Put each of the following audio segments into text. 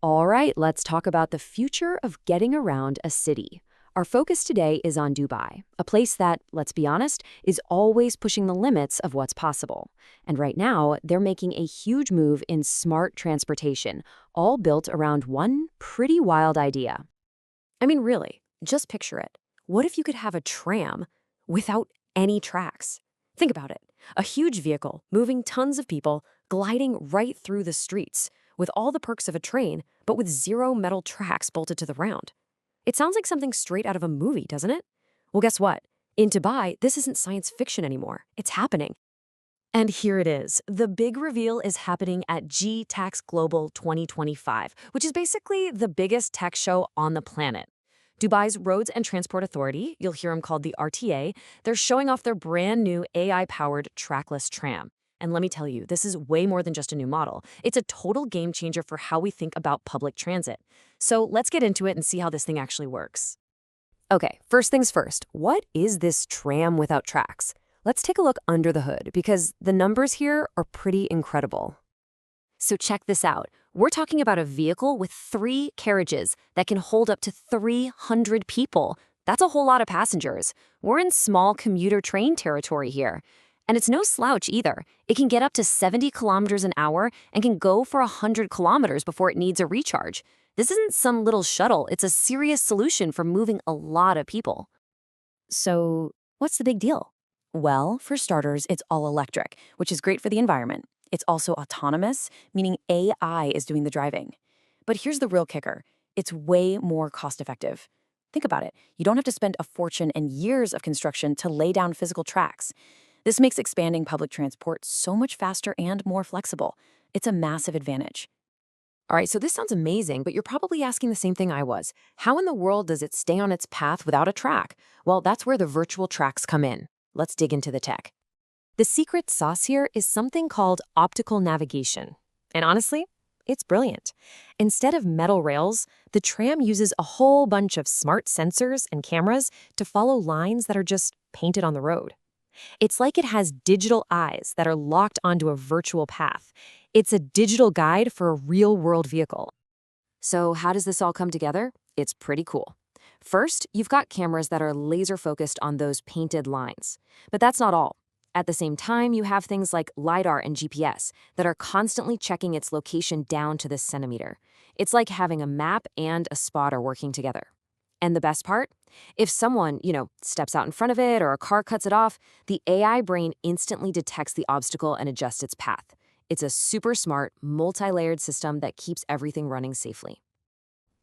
All right, let's talk about the future of getting around a city. Our focus today is on Dubai, a place that, let's be honest, is always pushing the limits of what's possible. And right now, they're making a huge move in smart transportation, all built around one pretty wild idea. I mean, really, just picture it. What if you could have a tram without any tracks? Think about it. A huge vehicle moving tons of people, gliding right through the streets, with all the perks of a train, but with zero metal tracks bolted to the ground. It sounds like something straight out of a movie, doesn't it? Well, guess what? In Dubai, this isn't science fiction anymore. It's happening. And here it is. The big reveal is happening at Gitex Global 2025, which is basically the biggest tech show on the planet. Dubai's Roads and Transport Authority, you'll hear them called the RTA, they're showing off their brand new AI-powered Trackless Tram. And let me tell you, this is way more than just a new model. It's a total game changer for how we think about public transit. So let's get into it and see how this thing actually works. Okay, first things first, what is this tram without tracks? Let's take a look under the hood because the numbers here are pretty incredible. So check this out. We're talking about a vehicle with 3 carriages that can hold up to 300 people. That's a whole lot of passengers. We're in small commuter train territory here. And it's no slouch either. It can get up to 70 kilometers an hour and can go for 100 kilometers before it needs a recharge. This isn't some little shuttle. It's a serious solution for moving a lot of people. So what's the big deal? Well, for starters, it's all electric, which is great for the environment. It's also autonomous, meaning AI is doing the driving. But here's the real kicker. It's way more cost-effective. Think about it. You don't have to spend a fortune and years of construction to lay down physical tracks. This makes expanding public transport so much faster and more flexible. It's a massive advantage. All right, so this sounds amazing, but you're probably asking the same thing I was. How in the world does it stay on its path without a track? Well, that's where the virtual tracks come in. Let's dig into the tech. The secret sauce here is something called optical navigation. And honestly, it's brilliant. Instead of metal rails, the tram uses a whole bunch of smart sensors and cameras to follow lines that are just painted on the road. It's like it has digital eyes that are locked onto a virtual path. It's a digital guide for a real-world vehicle. So how does this all come together? It's pretty cool. First, you've got cameras that are laser-focused on those painted lines. But that's not all. At the same time, you have things like LIDAR and GPS that are constantly checking its location down to the centimeter. It's like having a map and a spotter working together. And the best part? If someone, steps out in front of it or a car cuts it off, the AI brain instantly detects the obstacle and adjusts its path. It's a super smart, multi-layered system that keeps everything running safely.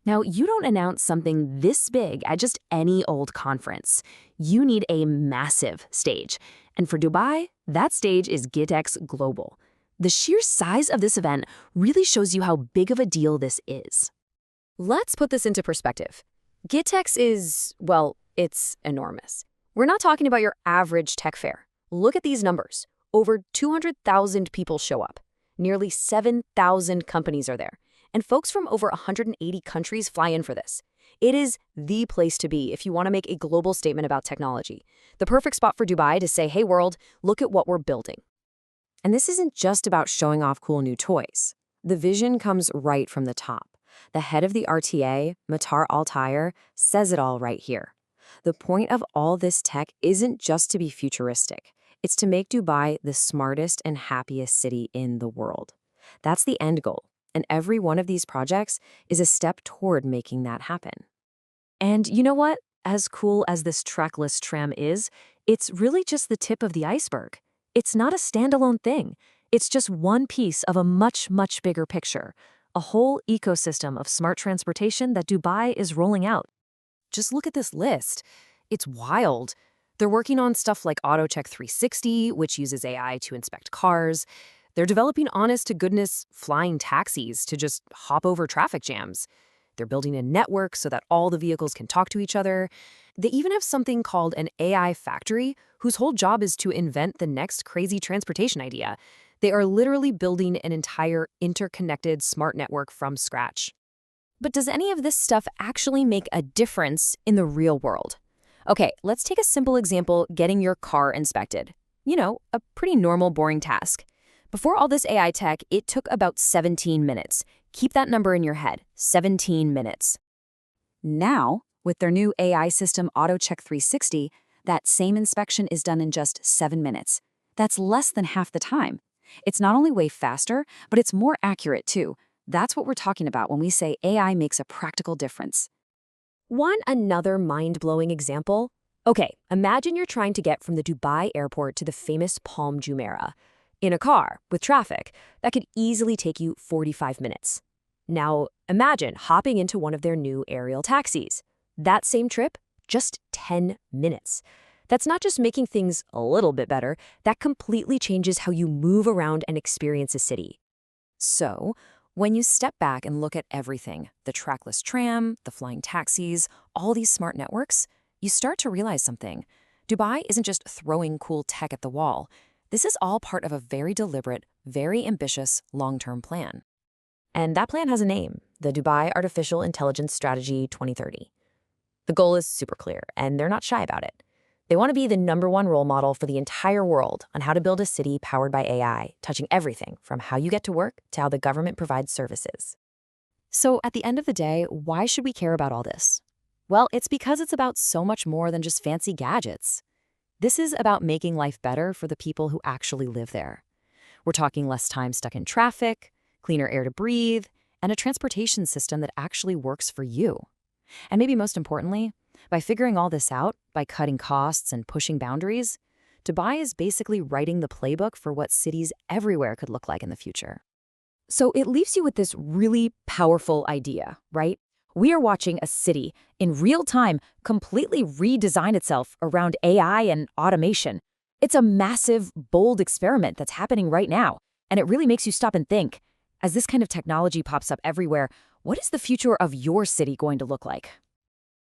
Now, you don't announce something this big at just any old conference. You need a massive stage. And for Dubai, that stage is Gitex Global. The sheer size of this event really shows you how big of a deal this is. Let's put this into perspective. Gitex is, well, it's enormous. We're not talking about your average tech fair. Look at these numbers. Over 200,000 people show up. Nearly 7,000 companies are there. And folks from over 180 countries fly in for this. It is the place to be if you want to make a global statement about technology. The perfect spot for Dubai to say, hey world, look at what we're building. And this isn't just about showing off cool new toys. The vision comes right from the top. The head of the RTA, Matar Al-Tayer, says it all right here. The point of all this tech isn't just to be futuristic. It's to make Dubai the smartest and happiest city in the world. That's the end goal. And every one of these projects is a step toward making that happen. And you know what? As cool as this trackless tram is, it's really just the tip of the iceberg. It's not a standalone thing. It's just one piece of a much, much bigger picture, a whole ecosystem of smart transportation that Dubai is rolling out. Just look at this list. It's wild. They're working on stuff like AutoCheck 360, which uses AI to inspect cars. They're developing honest-to-goodness flying taxis to just hop over traffic jams. They're building a network so that all the vehicles can talk to each other. They even have something called an AI factory, whose whole job is to invent the next crazy transportation idea. They are literally building an entire interconnected smart network from scratch. But does any of this stuff actually make a difference in the real world? Okay, let's take a simple example, getting your car inspected. A pretty normal, boring task. Before all this AI tech, it took about 17 minutes. Keep that number in your head, 17 minutes. Now, with their new AI system AutoCheck 360, that same inspection is done in just 7 minutes. That's less than half the time. It's not only way faster, but it's more accurate too. That's what we're talking about when we say AI makes a practical difference. Want another mind-blowing example? Okay, imagine you're trying to get from the Dubai airport to the famous Palm Jumeirah. In a car, with traffic, that could easily take you 45 minutes. Now, imagine hopping into one of their new aerial taxis. That same trip, just 10 minutes. That's not just making things a little bit better, that completely changes how you move around and experience a city. So, when you step back and look at everything, the trackless tram, the flying taxis, all these smart networks, you start to realize something. Dubai isn't just throwing cool tech at the wall. This is all part of a very deliberate, very ambitious, long-term plan. And that plan has a name, the Dubai Artificial Intelligence Strategy 2030. The goal is super clear, and they're not shy about it. They want to be the #1 role model for the entire world on how to build a city powered by AI, touching everything from how you get to work to how the government provides services. So at the end of the day, why should we care about all this? Well, it's because it's about so much more than just fancy gadgets. This is about making life better for the people who actually live there. We're talking less time stuck in traffic, cleaner air to breathe, and a transportation system that actually works for you. And maybe most importantly, by figuring all this out, by cutting costs and pushing boundaries, Dubai is basically writing the playbook for what cities everywhere could look like in the future. So it leaves you with this really powerful idea, right? We are watching a city in real time completely redesign itself around AI and automation. It's a massive, bold experiment that's happening right now, and it really makes you stop and think, as this kind of technology pops up everywhere, what is the future of your city going to look like?